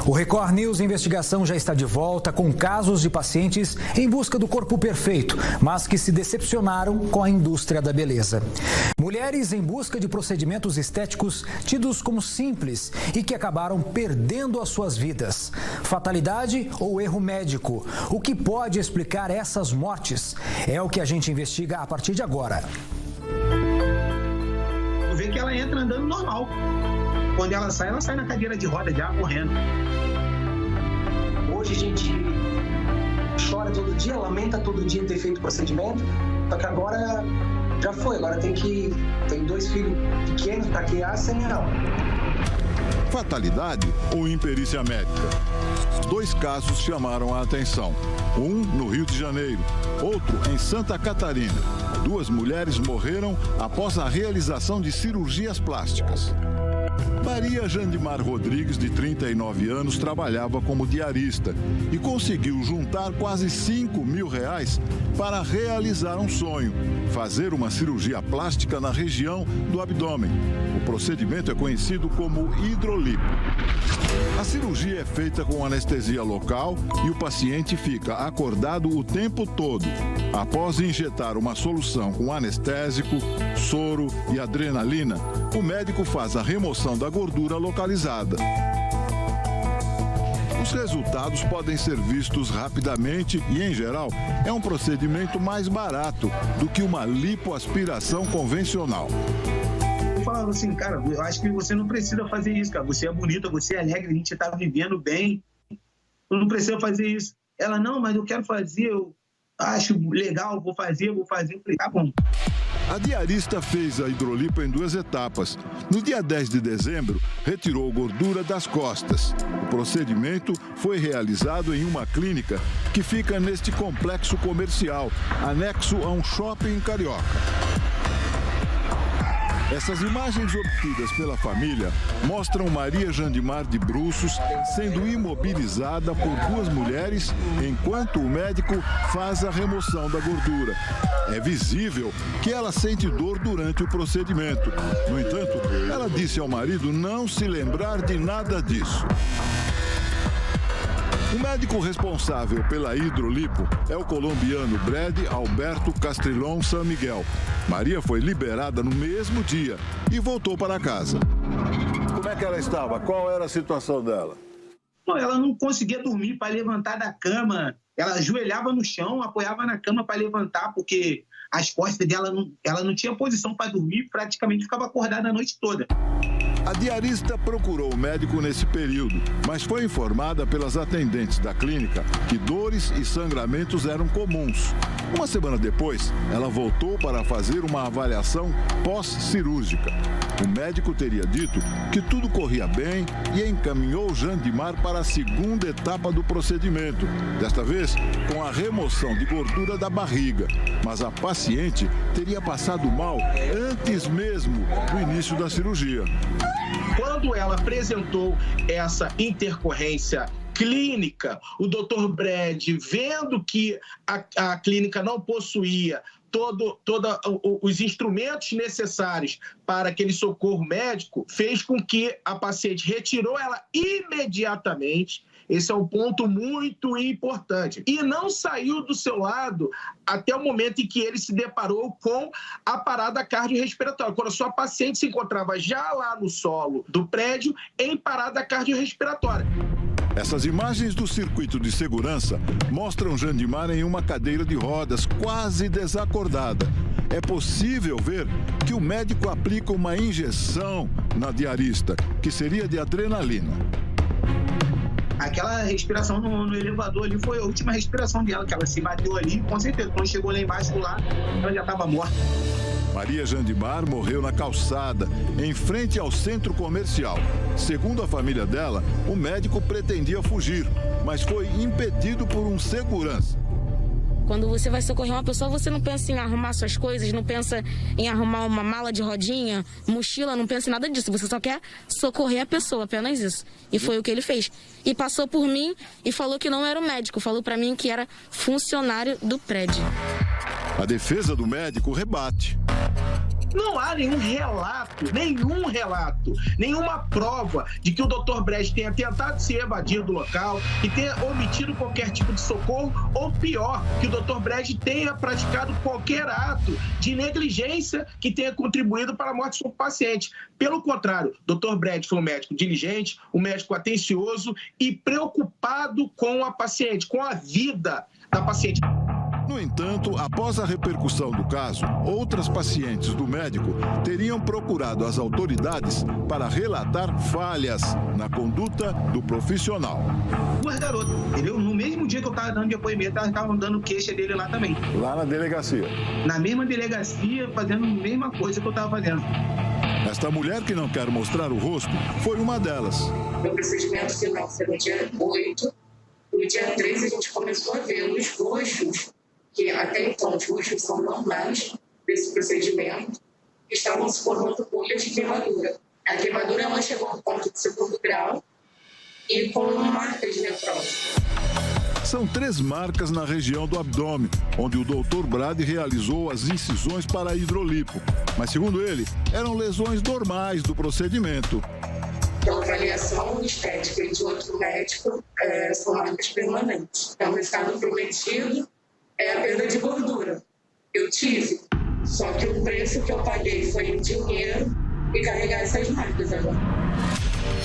O Record News Investigação já está de volta com casos de pacientes em busca do corpo perfeito, mas que se decepcionaram com a indústria da beleza. Mulheres em busca de procedimentos estéticos tidos como simples e que acabaram perdendo as suas vidas. Fatalidade ou erro médico? O que pode explicar essas mortes? É o que a gente investiga a partir de agora. Tu vê que ela entra andando normal. Quando ela sai na cadeira de roda já, correndo. Hoje a gente chora todo dia, lamenta todo dia ter feito o procedimento, só que agora já foi, agora tem 2 filhos pequenos para criar sem ela. Fatalidade ou imperícia médica? 2 casos chamaram a atenção. Um no Rio de Janeiro, outro em Santa Catarina. 2 mulheres morreram após a realização de cirurgias plásticas. Maria Jandimar Rodrigues, de 39 anos, trabalhava como diarista e conseguiu juntar quase R$5.000 para realizar um sonho, fazer uma cirurgia plástica na região do abdômen. O procedimento é conhecido como hidrolipo. A cirurgia é feita com anestesia local e o paciente fica acordado o tempo todo. Após injetar uma solução com anestésico, soro e adrenalina, o médico faz a remoção da gordura localizada. Os resultados podem ser vistos rapidamente e, em geral, é um procedimento mais barato do que uma lipoaspiração convencional. Eu falava assim, cara, eu acho que você não precisa fazer isso, cara. Você é bonita, você é alegre, a gente tá vivendo bem. Eu não precisa fazer isso. Ela, não, mas eu quero fazer, eu acho legal, vou fazer. Eu falei, tá bom. A diarista fez a hidrolipo em 2 etapas. No dia 10 de dezembro, retirou gordura das costas. O procedimento foi realizado em uma clínica que fica neste complexo comercial, anexo a um shopping carioca. Essas imagens obtidas pela família mostram Maria Jandimar de bruços sendo imobilizada por 2 mulheres enquanto o médico faz a remoção da gordura. É visível que ela sente dor durante o procedimento. No entanto, ela disse ao marido não se lembrar de nada disso. O médico responsável pela hidrolipo é o colombiano Brad Alberto Castrilón San Miguel. Maria foi liberada no mesmo dia e voltou para casa. Como é que ela estava? Qual era a situação dela? Ela não conseguia dormir para levantar da cama. Ela ajoelhava no chão, apoiava na cama para levantar, porque as costas dela ela não tinha posição para dormir, praticamente ficava acordada a noite toda. A diarista procurou o médico nesse período, mas foi informada pelas atendentes da clínica que dores e sangramentos eram comuns. Uma semana depois, ela voltou para fazer uma avaliação pós-cirúrgica. O médico teria dito que tudo corria bem e encaminhou Jandimar para a 2ª etapa do procedimento, desta vez com a remoção de gordura da barriga. Mas a paciente teria passado mal antes mesmo do início da cirurgia. Quando ela apresentou essa intercorrência clínica, o Dr. Brad, vendo que a clínica não possuía todos os instrumentos necessários para aquele socorro médico, fez com que a paciente retirou ela imediatamente. Esse é um ponto muito importante. E não saiu do seu lado até o momento em que ele se deparou com a parada cardiorrespiratória, quando a sua paciente se encontrava já lá no solo do prédio em parada cardiorrespiratória. Essas imagens do circuito de segurança mostram Jandimar em uma cadeira de rodas, quase desacordada. É possível ver que o médico aplica uma injeção na diarista, que seria de adrenalina. Aquela respiração no elevador ali foi a última respiração dela, que ela se bateu ali, com certeza. Quando chegou lá embaixo, ela já estava morta. Maria Jandimar morreu na calçada, em frente ao centro comercial. Segundo a família dela, o médico pretendia fugir, mas foi impedido por um segurança. Quando você vai socorrer uma pessoa, você não pensa em arrumar suas coisas, não pensa em arrumar uma mala de rodinha, mochila, não pensa em nada disso. Você só quer socorrer a pessoa, apenas isso. E foi o que ele fez. E passou por mim e falou que não era o médico, falou pra mim que era funcionário do prédio. A defesa do médico rebate. Não há nenhum relato, nenhuma prova de que o Dr. Brecht tenha tentado se evadir do local, que tenha omitido qualquer tipo de socorro, ou pior, que o Dr. Brecht tenha praticado qualquer ato de negligência que tenha contribuído para a morte do paciente. Pelo contrário, o Dr. Brecht foi um médico diligente, um médico atencioso e preocupado com a paciente, com a vida da paciente. No entanto, após a repercussão do caso, outras pacientes do médico teriam procurado as autoridades para relatar falhas na conduta do profissional. Duas garotas, entendeu? No mesmo dia que eu estava dando depoimento, elas estavam dando queixa dele lá também. Lá na delegacia? Na mesma delegacia, fazendo a mesma coisa que eu estava fazendo. Esta mulher que não quer mostrar o rosto foi uma delas. Meu procedimento final foi no dia 8. No dia 13 a gente começou a ver os roxos, que até então os roxos são normais desse procedimento, estavam se formando bolhas de queimadura. A queimadura ela chegou ao ponto de segundo grau e com marcas de necrose. São 3 marcas na região do abdômen, onde o Dr. Brade realizou as incisões para hidrolipo. Mas, segundo ele, eram lesões normais do procedimento. Pela avaliação estética e de outro médico, são marcas permanentes. É um estado prometido, é a perda de gordura. Eu tive, só que o preço que eu paguei foi em dinheiro e carregar essas marcas agora.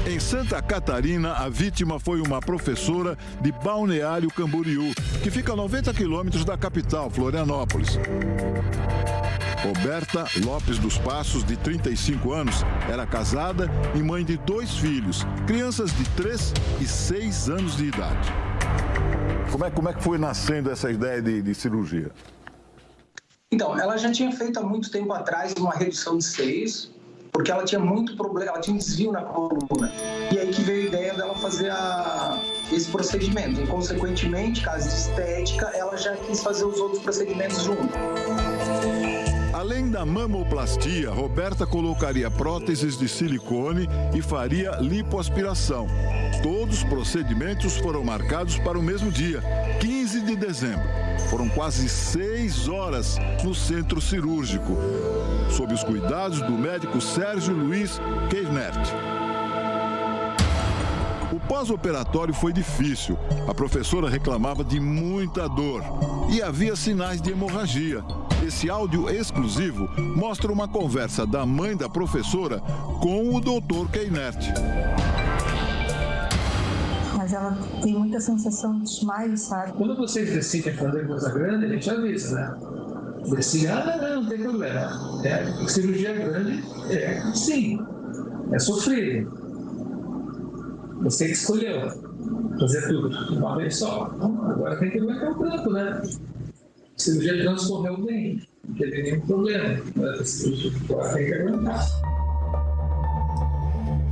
Em Santa Catarina, a vítima foi uma professora de Balneário Camboriú, que fica a 90 quilômetros da capital, Florianópolis. Roberta Lopes dos Passos, de 35 anos, era casada e mãe de 2 filhos, crianças de 3 e 6 anos de idade. Como é que foi nascendo essa ideia de cirurgia? Então, ela já tinha feito há muito tempo atrás uma redução de seios, porque ela tinha muito problema, ela tinha um desvio na coluna. E aí que veio a ideia dela fazer esse procedimento. E, consequentemente, caso de estética, ela já quis fazer os outros procedimentos junto. Além da mamoplastia, Roberta colocaria próteses de silicone e faria lipoaspiração. Todos os procedimentos foram marcados para o mesmo dia, 15 de dezembro. Foram quase 6 horas no centro cirúrgico, sob os cuidados do médico Sérgio Luiz Keirnert. O pós-operatório foi difícil. A professora reclamava de muita dor e havia sinais de hemorragia. Esse áudio exclusivo mostra uma conversa da mãe da professora com o Dr. Keirnert. Mas ela tem muita sensação de desmaio, sabe? Quando vocês decidem fazer coisa grande, a gente avisa, né? Decide, não tem problema. Cirurgia grande, sim, é sofrido. Você que escolheu fazer tudo de uma vez só. Então, agora tem que aguentar o tranco, né? A cirurgia transcorreu bem, não teve nenhum problema. A cirurgia agora tem que aguentar.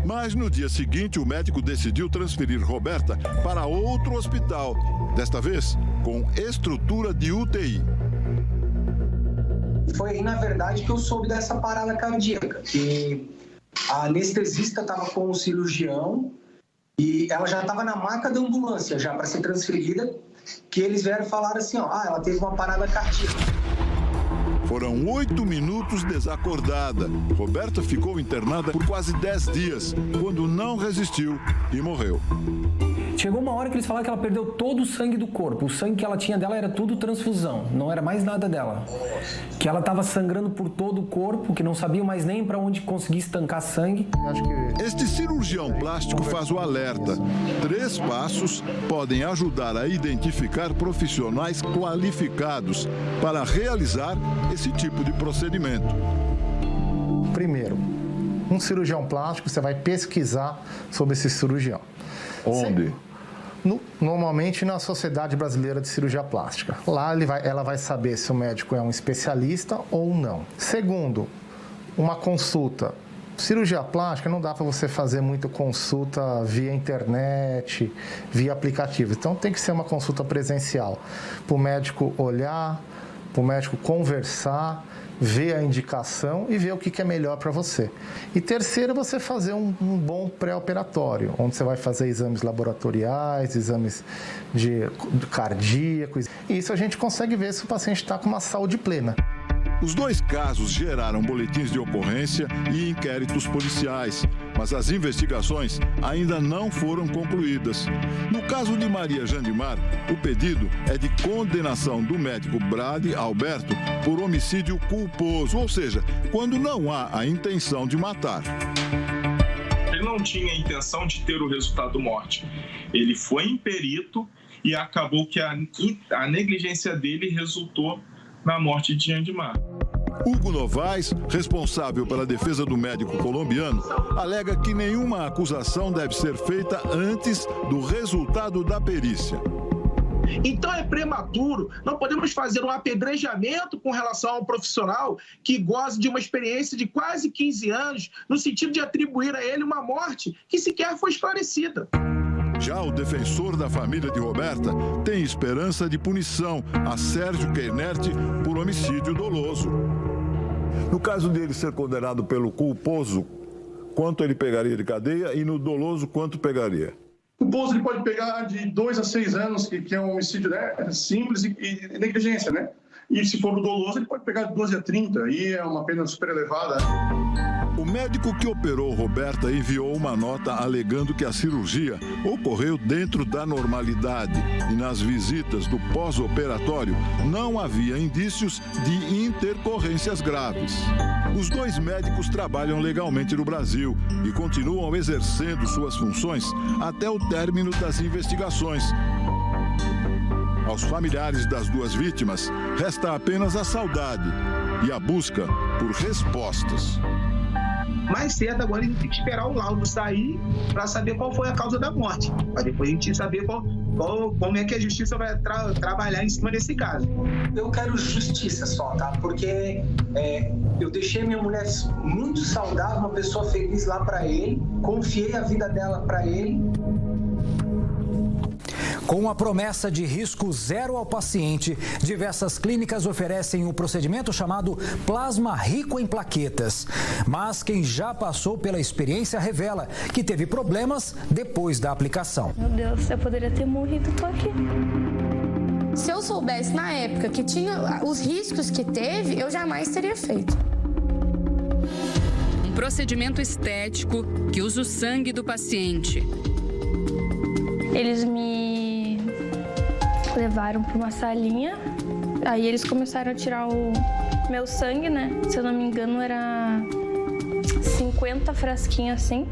Mas no dia seguinte, o médico decidiu transferir Roberta para outro hospital, desta vez com estrutura de UTI. Foi aí, na verdade, que eu soube dessa parada cardíaca, que a anestesista estava com o cirurgião e ela já estava na maca da ambulância já para ser transferida, que eles vieram falar assim, ela teve uma parada cardíaca. Foram 8 minutos desacordada. Roberta ficou internada por quase 10 dias, quando não resistiu e morreu. Chegou uma hora que eles falaram que ela perdeu todo o sangue do corpo. O sangue que ela tinha dela era tudo transfusão, não era mais nada dela. Que ela estava sangrando por todo o corpo, que não sabia mais nem para onde conseguir estancar sangue. Este cirurgião plástico faz o alerta. 3 passos podem ajudar a identificar profissionais qualificados para realizar esse tipo de procedimento. Primeiro, um cirurgião plástico, você vai pesquisar sobre esse cirurgião. Onde? Normalmente na Sociedade Brasileira de Cirurgia Plástica. Lá ela vai saber se o médico é um especialista ou não. Segundo, uma consulta. Cirurgia plástica não dá para você fazer muito consulta via internet, via aplicativo. Então tem que ser uma consulta presencial. Para o médico olhar, para o médico conversar, ver a indicação e ver o que é melhor para você. E terceiro, você fazer um bom pré-operatório, onde você vai fazer exames laboratoriais, exames de cardíaco. E isso a gente consegue ver se o paciente está com uma saúde plena. Os 2 casos geraram boletins de ocorrência e inquéritos policiais, mas as investigações ainda não foram concluídas. No caso de Maria Jandimar, o pedido é de condenação do médico Brade Alberto por homicídio culposo, ou seja, quando não há a intenção de matar. Ele não tinha a intenção de ter o resultado morte. Ele foi imperito e acabou que a negligência dele resultou na morte de Jandimar. Hugo Novaes, responsável pela defesa do médico colombiano, alega que nenhuma acusação deve ser feita antes do resultado da perícia. Então é prematuro, não podemos fazer um apedrejamento com relação a um profissional que goza de uma experiência de quase 15 anos, no sentido de atribuir a ele uma morte que sequer foi esclarecida. Já o defensor da família de Roberta tem esperança de punição a Sérgio Queinert por homicídio doloso. No caso dele ser condenado pelo culposo, quanto ele pegaria de cadeia e no doloso, quanto pegaria? O culposo ele pode pegar de 2 a 6 anos, que é um homicídio, né, simples e negligência, né? E se for o doloso, ele pode pegar de 12 a 30, aí é uma pena super elevada. O médico que operou Roberta enviou uma nota alegando que a cirurgia ocorreu dentro da normalidade e nas visitas do pós-operatório não havia indícios de intercorrências graves. Os 2 médicos trabalham legalmente no Brasil e continuam exercendo suas funções até o término das investigações. Aos familiares das 2 vítimas, resta apenas a saudade e a busca por respostas. Mais cedo agora a gente tem que esperar o laudo sair para saber qual foi a causa da morte. Para depois a gente saber como é que a justiça vai trabalhar em cima desse caso. Eu quero justiça só, tá? Porque eu deixei minha mulher muito saudável, uma pessoa feliz lá para ele, confiei a vida dela para ele. Com a promessa de risco zero ao paciente, diversas clínicas oferecem um procedimento chamado plasma rico em plaquetas. Mas quem já passou pela experiência revela que teve problemas depois da aplicação. Meu Deus, eu poderia ter morrido, tô aqui. Se eu soubesse na época que tinha os riscos que teve, eu jamais teria feito. Um procedimento estético que usa o sangue do paciente. Eles me levaram para uma salinha, aí eles começaram a tirar o meu sangue, né? Se eu não me engano, era 50 frasquinhos assim.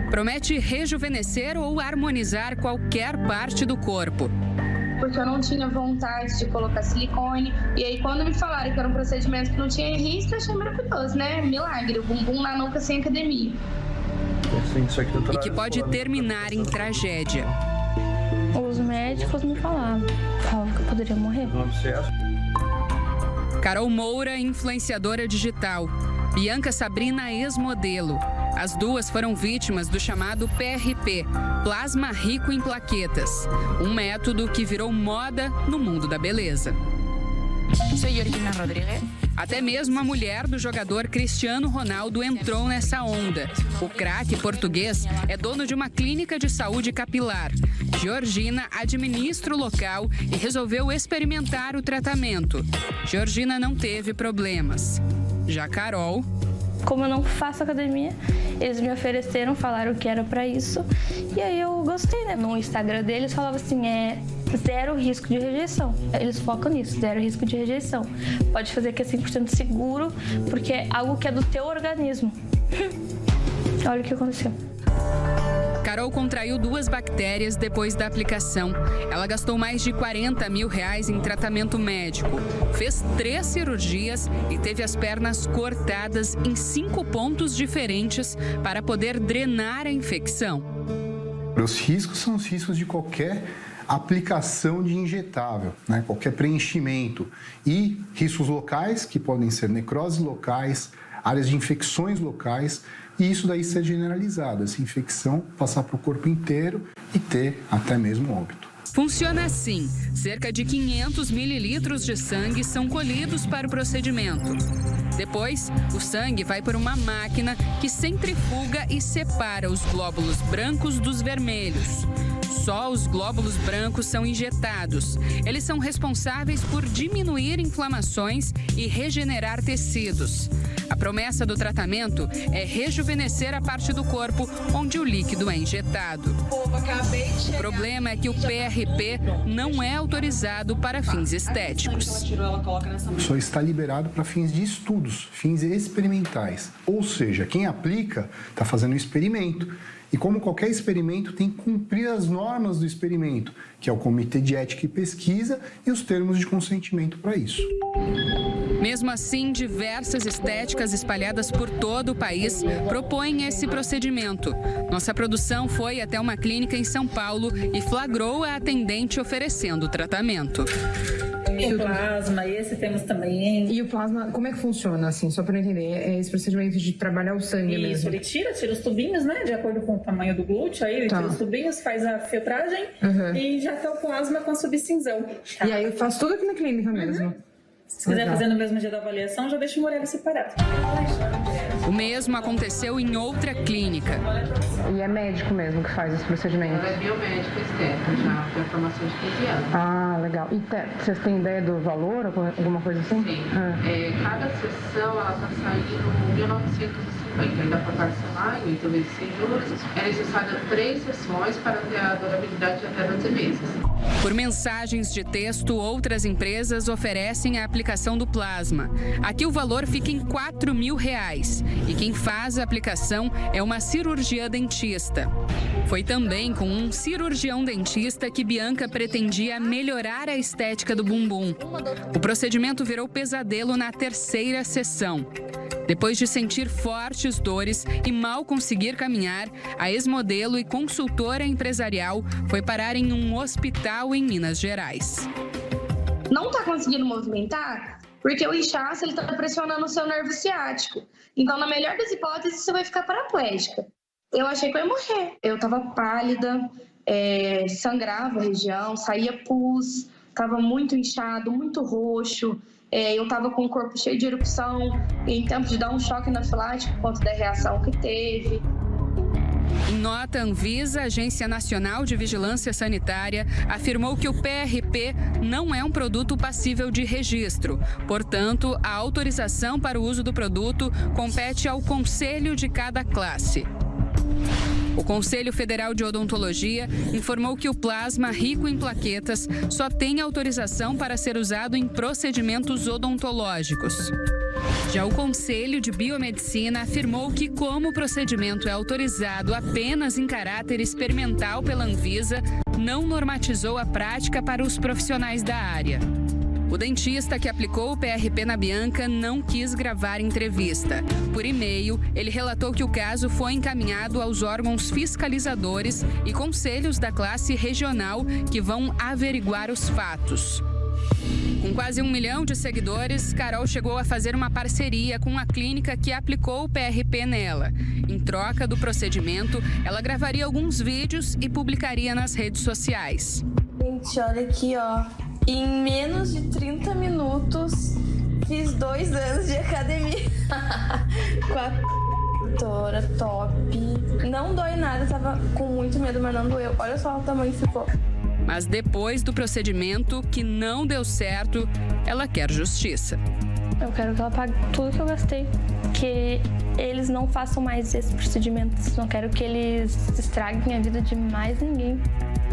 Promete rejuvenescer ou harmonizar qualquer parte do corpo. Porque eu não tinha vontade de colocar silicone. E aí, quando me falaram que era um procedimento que não tinha risco, eu achei maravilhoso, né? Milagre, bumbum na nuca sem academia. E que pode terminar em tragédia. Os médicos me falavam que eu poderia morrer. Carol Moura, influenciadora digital. Bianca Sabrina, ex-modelo. As 2 foram vítimas do chamado PRP, plasma rico em plaquetas. Um método que virou moda no mundo da beleza. Sou Georgina Rodrigues. Até mesmo a mulher do jogador Cristiano Ronaldo entrou nessa onda. O craque português é dono de uma clínica de saúde capilar. Georgina administra o local e resolveu experimentar o tratamento. Georgina não teve problemas. Já Carol... Como eu não faço academia, eles me ofereceram, falaram que era pra isso. E aí eu gostei, né? No Instagram deles falava assim, zero risco de rejeição. Eles focam nisso, zero risco de rejeição. Pode fazer que é 100% seguro, porque é algo que é do teu organismo. Olha o que aconteceu. Carol contraiu 2 bactérias depois da aplicação. Ela gastou mais de R$40 mil em tratamento médico. Fez 3 cirurgias e teve as pernas cortadas em 5 pontos diferentes para poder drenar a infecção. Os riscos são os riscos de qualquer aplicação de injetável, né? Qualquer preenchimento. E riscos locais, que podem ser necroses locais, áreas de infecções locais, e isso daí ser generalizado, essa infecção passar para o corpo inteiro e ter até mesmo óbito. Funciona assim: cerca de 500 mililitros de sangue são colhidos para o procedimento. Depois, o sangue vai por uma máquina que centrifuga e separa os glóbulos brancos dos vermelhos. só os glóbulos brancos são injetados. Eles são responsáveis por diminuir inflamações e regenerar tecidos. A promessa do tratamento é rejuvenescer a parte do corpo onde o líquido é injetado. O problema é que o PRP não é autorizado para fins estéticos. Só está liberado para fins de estudos, fins experimentais. Ou seja, quem aplica está fazendo um experimento. E como qualquer experimento, tem que cumprir as normas do experimento, que é o Comitê de Ética e Pesquisa e os termos de consentimento para isso. Mesmo assim, diversas estéticas espalhadas por todo o país propõem esse procedimento. Nossa produção foi até uma clínica em São Paulo e flagrou a atendente oferecendo o tratamento. E o plasma, esse temos também. E o plasma, como é que funciona, assim, só para entender? É esse procedimento de trabalhar o sangue mesmo? Isso, ele tira os tubinhos, né, de acordo com o tamanho do glúteo, aí ele tira os tubinhos, faz a filtragem e já tá o plasma com a subcinzão. E aí eu faço tudo aqui na clínica mesmo? Se quiser fazer no mesmo dia da avaliação, já deixa o Morelli separado. O mesmo aconteceu em outra clínica. E é médico mesmo que faz esse procedimento? Ela é biomédica estética, já tem a formação de 15 anos. Ah, legal. E vocês têm ideia do valor, alguma coisa assim? Sim. Cada sessão, ela está saindo R$1.950. Ainda para parcelar, em 8 vezes sem juros. É necessário 3 sessões para ter a durabilidade de até 12 meses. Por mensagens de texto, outras empresas oferecem a aplicação do plasma. Aqui o valor fica em R$4.000 e quem faz a aplicação é uma cirurgia dentista. Foi também com um cirurgião dentista que Bianca pretendia melhorar a estética do bumbum. O procedimento virou pesadelo na 3ª sessão. Depois de sentir fortes dores e mal conseguir caminhar, a ex-modelo e consultora empresarial foi parar em um hospital em Minas Gerais. Não está conseguindo movimentar porque o inchaço está pressionando o seu nervo ciático. Então, na melhor das hipóteses, você vai ficar paraplégica. Eu achei que eu ia morrer. Eu estava pálida, sangrava a região, saía pus, estava muito inchado, muito roxo. Eu estava com o corpo cheio de erupção, em tempo de dar um choque anafilático por conta da reação que teve. Em nota, a Anvisa, Agência Nacional de Vigilância Sanitária, afirmou que o PRP não é um produto passível de registro. Portanto, a autorização para o uso do produto compete ao conselho de cada classe. O Conselho Federal de Odontologia informou que o plasma rico em plaquetas só tem autorização para ser usado em procedimentos odontológicos. Já o Conselho de Biomedicina afirmou que, como o procedimento é autorizado apenas em caráter experimental pela Anvisa, não normatizou a prática para os profissionais da área. O dentista que aplicou o PRP na Bianca não quis gravar entrevista. Por e-mail, ele relatou que o caso foi encaminhado aos órgãos fiscalizadores e conselhos da classe regional que vão averiguar os fatos. Com quase 1 milhão de seguidores, Carol chegou a fazer uma parceria com a clínica que aplicou o PRP nela. Em troca do procedimento, ela gravaria alguns vídeos e publicaria nas redes sociais. Gente, olha aqui, ó. Em menos de 30 minutos, fiz 2 anos de academia. Com a doutora top. Não dói nada, tava com muito medo, mas não doeu. Olha só o tamanho que ficou. Mas depois do procedimento, que não deu certo, ela quer justiça. Eu quero que ela pague tudo que eu gastei. Que eles não façam mais esse procedimento. Não quero que eles estraguem a vida de mais ninguém.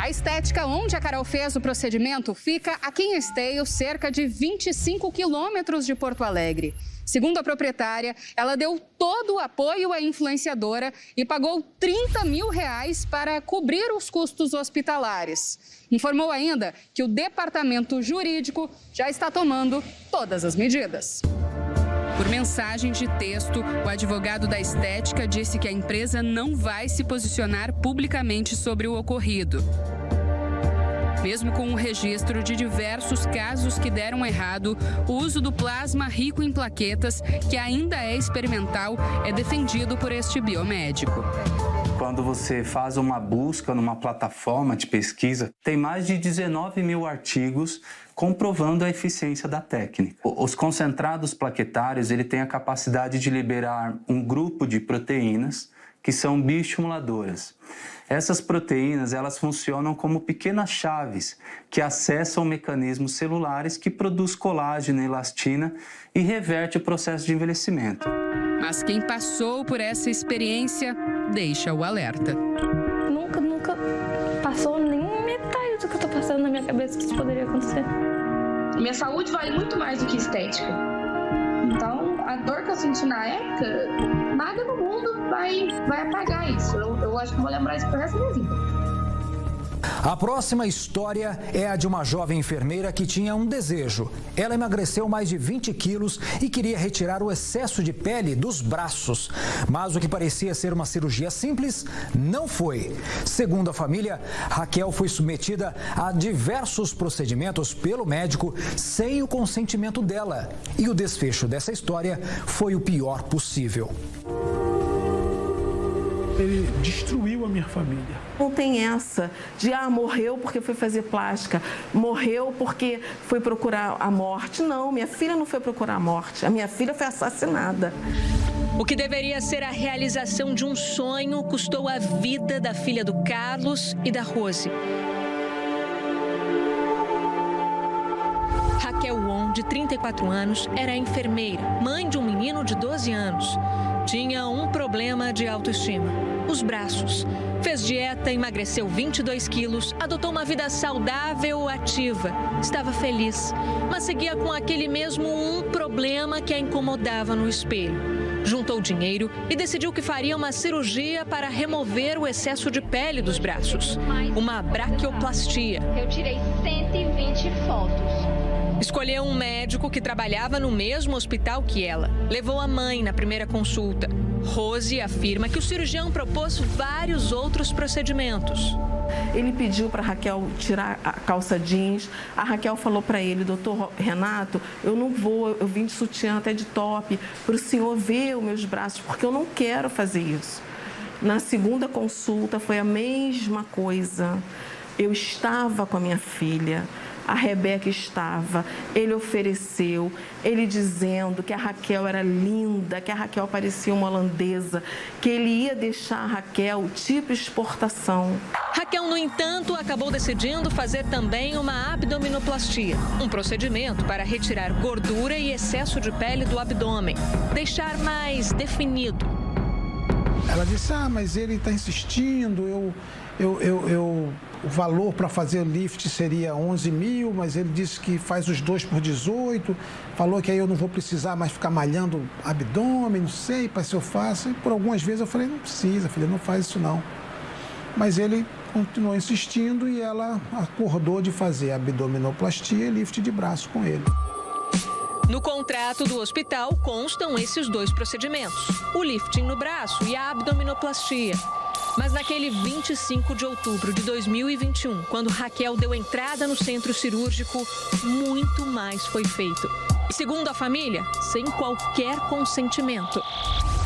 A estética onde a Carol fez o procedimento fica aqui em Esteio, cerca de 25 quilômetros de Porto Alegre. Segundo a proprietária, ela deu todo o apoio à influenciadora e pagou R$30 mil para cobrir os custos hospitalares. Informou ainda que o departamento jurídico já está tomando todas as medidas. Por mensagem de texto, o advogado da estética disse que a empresa não vai se posicionar publicamente sobre o ocorrido. Mesmo com o registro de diversos casos que deram errado, o uso do plasma rico em plaquetas, que ainda é experimental, é defendido por este biomédico. Quando você faz uma busca numa plataforma de pesquisa, tem mais de 19 mil artigos comprovando a eficiência da técnica. Os concentrados plaquetários, ele tem a capacidade de liberar um grupo de proteínas que são bioestimuladoras. Essas proteínas, elas funcionam como pequenas chaves que acessam mecanismos celulares que produz colágeno e elastina e reverte o processo de envelhecimento. Mas quem passou por essa experiência deixa o alerta. Nunca passou nem metade do que eu tô passando na minha cabeça que isso poderia acontecer. Minha saúde vale muito mais do que estética. Então, a dor que eu senti na época, nada no mundo vai apagar isso. Eu acho que vou lembrar isso pro resto da minha vida. A próxima história é a de uma jovem enfermeira que tinha um desejo. Ela emagreceu mais de 20 quilos e queria retirar o excesso de pele dos braços. Mas o que parecia ser uma cirurgia simples, não foi. Segundo a família, Raquel foi submetida a diversos procedimentos pelo médico sem o consentimento dela. E o desfecho dessa história foi o pior possível. Ele destruiu a minha família. Não tem essa de, morreu porque foi fazer plástica, morreu porque foi procurar a morte. Não, minha filha não foi procurar a morte, a minha filha foi assassinada. O que deveria ser a realização de um sonho custou a vida da filha do Carlos e da Rose. Raquel Won, de 34 anos, era enfermeira, mãe de um menino de 12 anos. Tinha um problema de autoestima, os braços. Fez dieta, emagreceu 22 quilos, adotou uma vida saudável, ativa. Estava feliz, mas seguia com aquele mesmo problema que a incomodava no espelho. Juntou dinheiro e decidiu que faria uma cirurgia para remover o excesso de pele dos braços. Uma braquioplastia. Eu tirei 120 fotos. Escolheu um médico que trabalhava no mesmo hospital que ela. Levou a mãe na primeira consulta. Rose afirma que o cirurgião propôs vários outros procedimentos. Ele pediu para Raquel tirar a calça jeans. A Raquel falou para ele, doutor Renato, eu não vou, eu vim de sutiã até de top, para o senhor ver os meus braços, porque eu não quero fazer isso. Na segunda consulta foi a mesma coisa. Eu estava com a minha filha. A Rebeca estava, ele ofereceu, ele dizendo que a Raquel era linda, que a Raquel parecia uma holandesa, que ele ia deixar a Raquel tipo exportação. Raquel, no entanto, acabou decidindo fazer também uma abdominoplastia, um procedimento para retirar gordura e excesso de pele do abdômen, deixar mais definido. Ela disse, mas ele está insistindo, o valor para fazer o lift seria 11 mil, mas ele disse que faz os 2 por 18, falou que aí eu não vou precisar mais ficar malhando abdômen, não sei, para se eu faço. E por algumas vezes eu falei, não precisa, filha, não faz isso não. Mas ele continuou insistindo e ela acordou de fazer abdominoplastia e lift de braço com ele. No contrato do hospital constam esses 2 procedimentos, o lifting no braço e a abdominoplastia. Mas naquele 25 de outubro de 2021, quando Raquel deu entrada no centro cirúrgico, muito mais foi feito. E segundo a família, sem qualquer consentimento.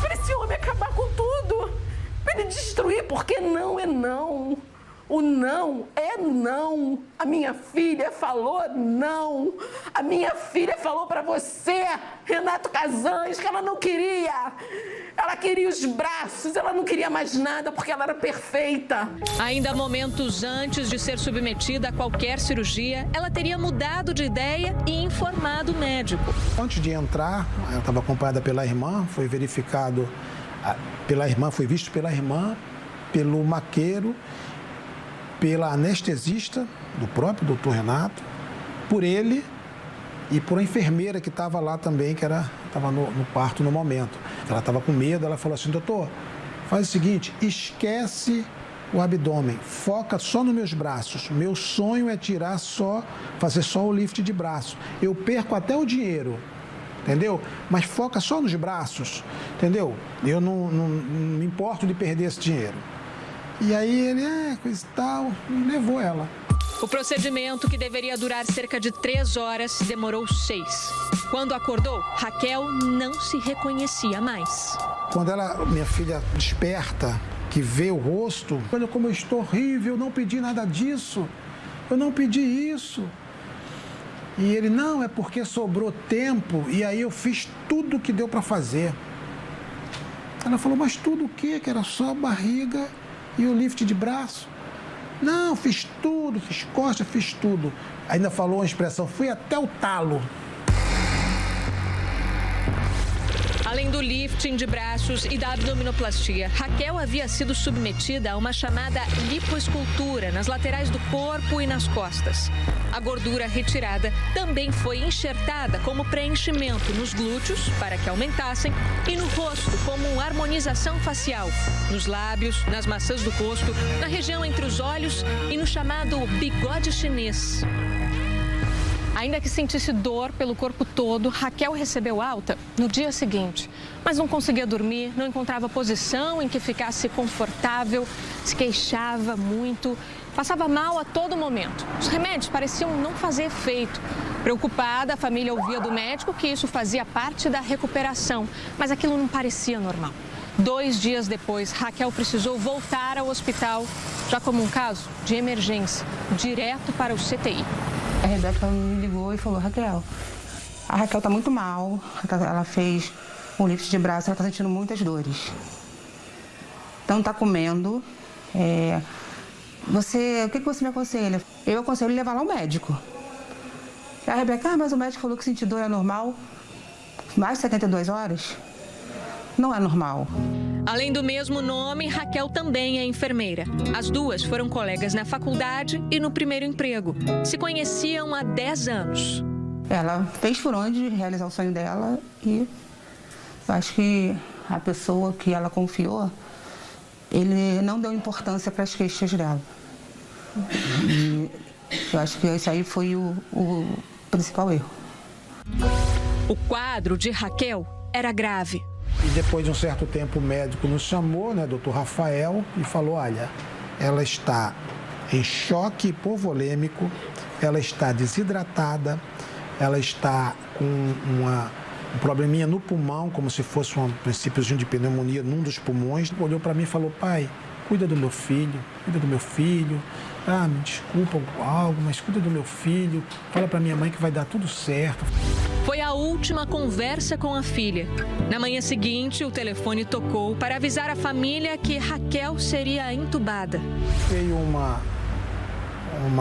Para esse homem acabar com tudo, para ele destruir, porque não é não. O não é não. A minha filha falou não. A minha filha falou para você, Renato Casans, que ela não queria. Ela queria os braços, ela não queria mais nada porque ela era perfeita. Ainda momentos antes de ser submetida a qualquer cirurgia, ela teria mudado de ideia e informado o médico. Antes de entrar, ela estava acompanhada pela irmã, foi verificado pela irmã, foi visto pela irmã, pelo maqueiro, pela anestesista do próprio doutor Renato, por ele e por uma enfermeira que estava lá também, que estava no parto no momento. Ela estava com medo, ela falou assim, doutor, faz o seguinte, esquece o abdômen, foca só nos meus braços. Meu sonho é fazer só o lift de braço. Eu perco até o dinheiro, entendeu? Mas foca só nos braços, entendeu? Eu não me importo de perder esse dinheiro. E aí ele, coisa e tal, e levou ela. O procedimento, que deveria durar cerca de 3 horas, demorou 6. Quando acordou, Raquel não se reconhecia mais. Quando minha filha desperta, que vê o rosto, olha como eu estou horrível, eu não pedi nada disso, eu não pedi isso. E ele, não, é porque sobrou tempo e aí eu fiz tudo o que deu para fazer. Ela falou, mas tudo o quê? Que era só barriga e o lift de braço. Não, fiz tudo, fiz costa, fiz tudo. Ainda falou uma expressão, fui até o talo. Além do lifting de braços e da abdominoplastia, Raquel havia sido submetida a uma chamada lipoescultura nas laterais do corpo e nas costas. A gordura retirada também foi enxertada como preenchimento nos glúteos, para que aumentassem, e no rosto, como harmonização facial, nos lábios, nas maçãs do rosto, na região entre os olhos e no chamado bigode chinês. Ainda que sentisse dor pelo corpo todo, Raquel recebeu alta no dia seguinte. Mas não conseguia dormir, não encontrava posição em que ficasse confortável, se queixava muito, passava mal a todo momento. Os remédios pareciam não fazer efeito. Preocupada, a família ouvia do médico que isso fazia parte da recuperação, mas aquilo não parecia normal. 2 dias depois, Raquel precisou voltar ao hospital, já como um caso de emergência, direto para o CTI. A Rebeca me ligou e falou, Raquel, a Raquel tá muito mal, ela fez um lift de braço, ela tá sentindo muitas dores. Então tá comendo. O que você me aconselha? Eu aconselho levar lá ao médico. A Rebeca, mas o médico falou que sentir dor é normal. Mais de 72 horas? Não é normal. Além do mesmo nome, Raquel também é enfermeira. As duas foram colegas na faculdade e no primeiro emprego. Se conheciam há 10 anos. Ela fez por onde realizar o sonho dela e acho que a pessoa que ela confiou, ele não deu importância para as queixas dela. E eu acho que esse aí foi o principal erro. O quadro de Raquel era grave. E depois de um certo tempo o médico nos chamou, né, doutor Rafael, e falou, olha, ela está em choque hipovolêmico, ela está desidratada, ela está com um probleminha no pulmão, como se fosse um princípiozinho de pneumonia num dos pulmões. Olhou para mim e falou, pai, cuida do meu filho, me desculpa algo, mas cuida do meu filho, fala para minha mãe que vai dar tudo certo. Foi a última conversa com a filha. Na manhã seguinte, o telefone tocou para avisar a família que Raquel seria entubada. Veio uma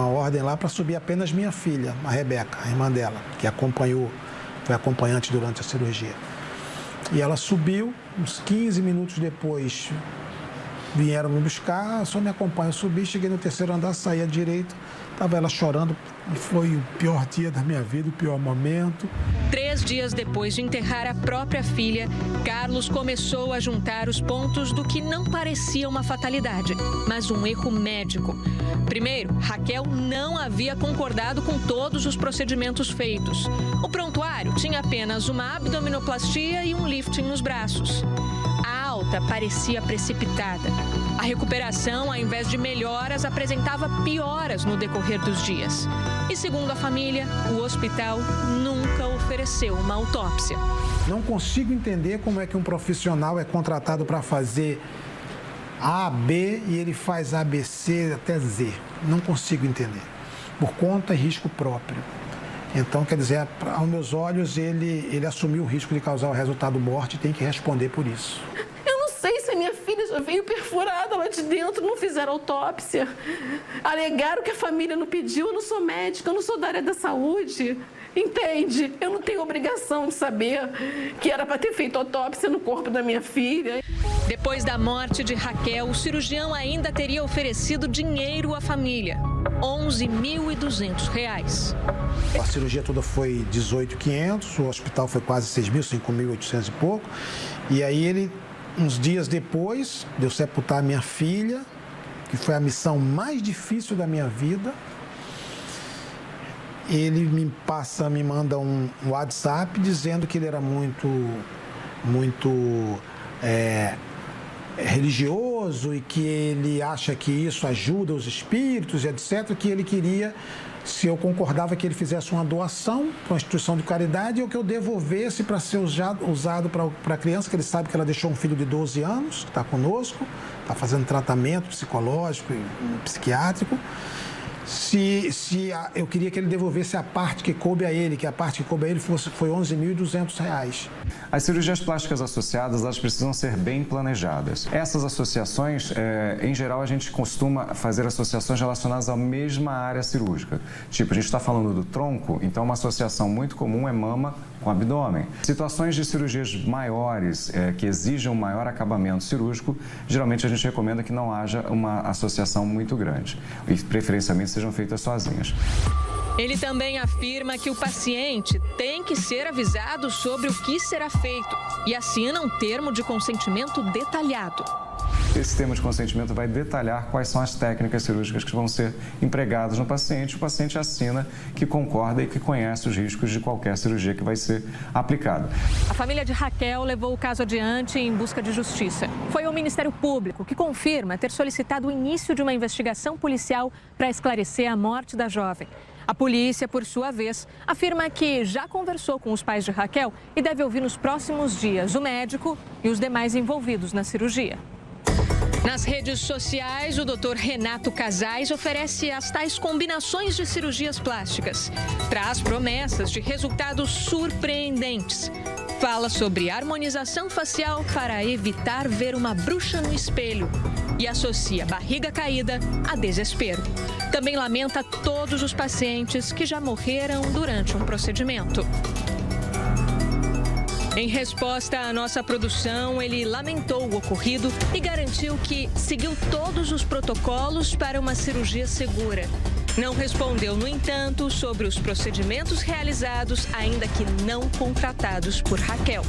ordem lá para subir apenas minha filha, a Rebeca, a irmã dela, que foi acompanhante durante a cirurgia. E ela subiu, uns 15 minutos depois vieram me buscar, só me acompanha. Eu subi, cheguei no 3º andar, saí à direita, estava ela chorando, foi o pior dia da minha vida, o pior momento. 3 dias depois de enterrar a própria filha, Carlos começou a juntar os pontos do que não parecia uma fatalidade, mas um erro médico. Primeiro, Raquel não havia concordado com todos os procedimentos feitos. O prontuário tinha apenas uma abdominoplastia e um lifting nos braços. A alta parecia precipitada. A recuperação, ao invés de melhoras, apresentava pioras no decorrer dos dias. E segundo a família, o hospital nunca ofereceu uma autópsia. Não consigo entender como é que um profissional é contratado para fazer A, B e ele faz A, B, C até Z. Não consigo entender. Por conta e risco próprio. Então, quer dizer, aos meus olhos, ele assumiu o risco de causar o resultado morte e tem que responder por isso. Eu não sei se a minha filha já veio perfurada lá de dentro, não fizeram autópsia. Alegaram que a família não pediu, eu não sou médica, eu não sou da área da saúde. Entende? Eu não tenho obrigação de saber que era para ter feito autópsia no corpo da minha filha. Depois da morte de Raquel, o cirurgião ainda teria oferecido dinheiro à família, R$ 11.200. A cirurgia toda foi 18.500, o hospital foi quase 6.000, 5.800 e pouco. E aí ele, uns dias depois de eu sepultar a minha filha, que foi a missão mais difícil da minha vida, ele me manda um WhatsApp dizendo que ele era muito religioso e que ele acha que isso ajuda os espíritos e etc, que ele queria, se eu concordava que ele fizesse uma doação para uma instituição de caridade ou que eu devolvesse para ser usado para a criança, que ele sabe que ela deixou um filho de 12 anos, que está conosco, está fazendo tratamento psicológico e psiquiátrico. eu queria que ele devolvesse a parte que coube a ele, que a parte que coube a ele foi R$ 11.200. As cirurgias plásticas associadas, elas precisam ser bem planejadas. Essas associações, em geral, a gente costuma fazer associações relacionadas à mesma área cirúrgica. Tipo, a gente está falando do tronco, então uma associação muito comum é mama com abdômen. Situações de cirurgias maiores, que exijam maior acabamento cirúrgico, geralmente a gente recomenda que não haja uma associação muito grande e preferencialmente sejam feitas sozinhas. Ele também afirma que o paciente tem que ser avisado sobre o que será feito e assina um termo de consentimento detalhado. Esse termo de consentimento vai detalhar quais são as técnicas cirúrgicas que vão ser empregadas no paciente. O paciente assina que concorda e que conhece os riscos de qualquer cirurgia que vai ser aplicada. A família de Raquel levou o caso adiante em busca de justiça. Foi o Ministério Público que confirma ter solicitado o início de uma investigação policial para esclarecer a morte da jovem. A polícia, por sua vez, afirma que já conversou com os pais de Raquel e deve ouvir nos próximos dias o médico e os demais envolvidos na cirurgia. Nas redes sociais, o Dr. Renato Casais oferece as tais combinações de cirurgias plásticas. Traz promessas de resultados surpreendentes. Fala sobre harmonização facial para evitar ver uma bruxa no espelho. E associa barriga caída a desespero. Também lamenta todos os pacientes que já morreram durante um procedimento. Em resposta à nossa produção, ele lamentou o ocorrido e garantiu que seguiu todos os protocolos para uma cirurgia segura. Não respondeu, no entanto, sobre os procedimentos realizados, ainda que não contratados por Raquel.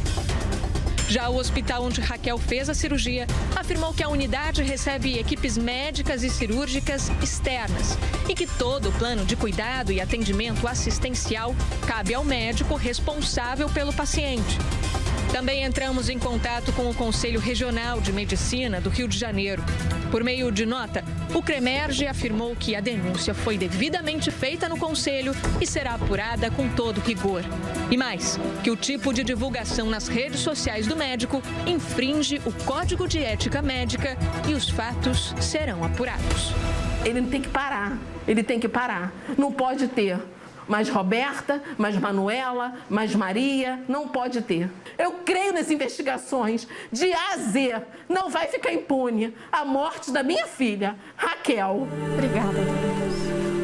Já o hospital onde Raquel fez a cirurgia afirmou que a unidade recebe equipes médicas e cirúrgicas externas e que todo o plano de cuidado e atendimento assistencial cabe ao médico responsável pelo paciente. Também entramos em contato com o Conselho Regional de Medicina do Rio de Janeiro. Por meio de nota, o CREMERGE afirmou que a denúncia foi devidamente feita no Conselho e será apurada com todo rigor. E mais, que o tipo de divulgação nas redes sociais do médico infringe o Código de Ética Médica e os fatos serão apurados. Ele tem que parar, ele tem que parar. Não pode ter mais Roberta, mais Manuela, mais Maria, não pode ter. Eu creio nas investigações de A a Z. Não vai ficar impune a morte da minha filha, Raquel. Obrigada, Deus.